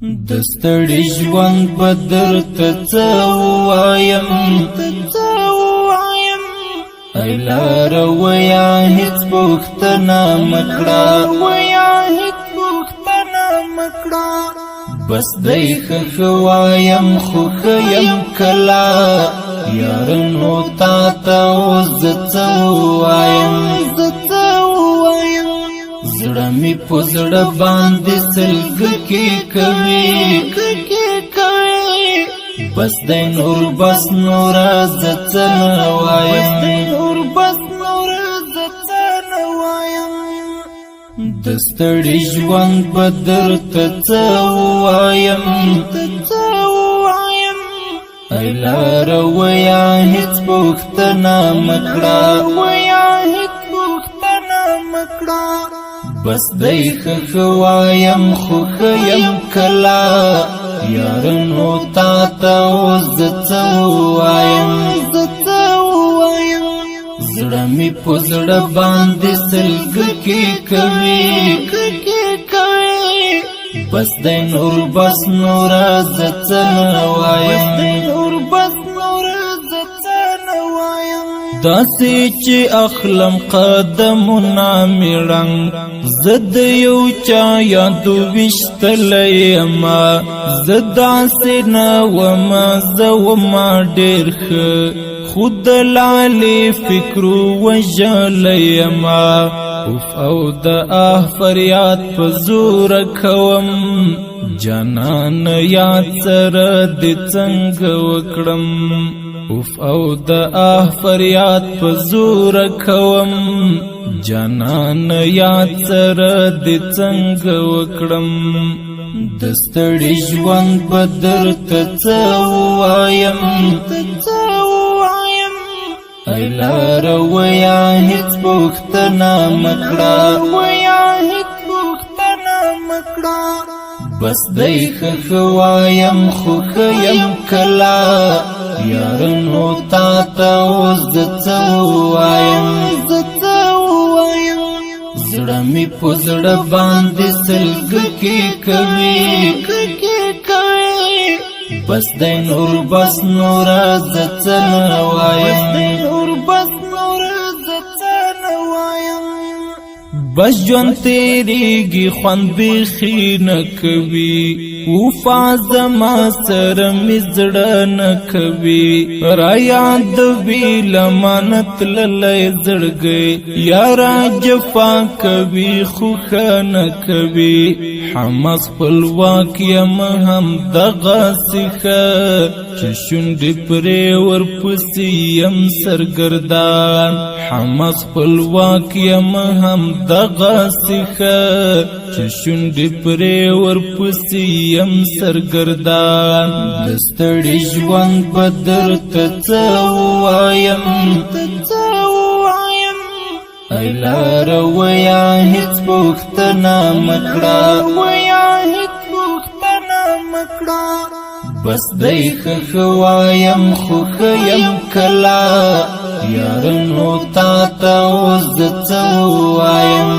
دستړي ژوند بدر ته څه ووایم ایلار ویا هیڅ پوښتنه مکړه بس دی ښه وایم خو ښه یم کله یارنو تا ته اوس زه څه ووایم زړه مې په زړه باندې سلګکې کوي بس دی نور بس نوره زه څه نه وایم دستړي ژوند بدر ته څه ووایم ایلار ویا هیڅ پوښتنه مکړه بس دی ښه وایم خو ښه یم کله یارنو تا ته اوس زه څه ووایم زړه مې په زړه باندې سلګکې کوي بس دی نور بس نوره زه څه نه وایم داسې چې اخلم قدمونه مې رنګ زه د یو چا یادو ویشتلی یمه زه داسې نه ومه زه ومه ډېر ښه خو د لالې فکرو وژلی یمه اوف او د فریاد په زوره کوم جانان یاد سره دې څنګه وکړم اوف او د فریاد په زوره کوم جانان یاد سره دې څنګه وکړم دستړي ژوند بدر ته څه ووایم ایلار ویا هیڅ پوښتنه مکړه بس دی ښه وایم خو ښه یم کله یارنو تا ته اوس زه څه ووایم زړه مې په زړه باندې سلګکې کوي بس دی نور بس نوره زه څه نه وایم بس ژوند تیریږي خوند بیخي نه کوي وفا زما سره مې زړه نه کوي رایادوي لمانه تللی زړګی یاره جفا کوي خو ښه نه کوي حماس خپلواک یم همدغسې ښه چې شونډې پرې ورپسې یم سرګردان حماس خپلواک یم همدغسې ښه چې شونډې پرې ورپسې یم سرګردان دستړي ژوند بدر ته څه ووایم ایلار ویا هیڅ پوښتنه مکړه بس دی ښه وایم خو ښه یم کله یارنو تا ته اوس زه څه ووایم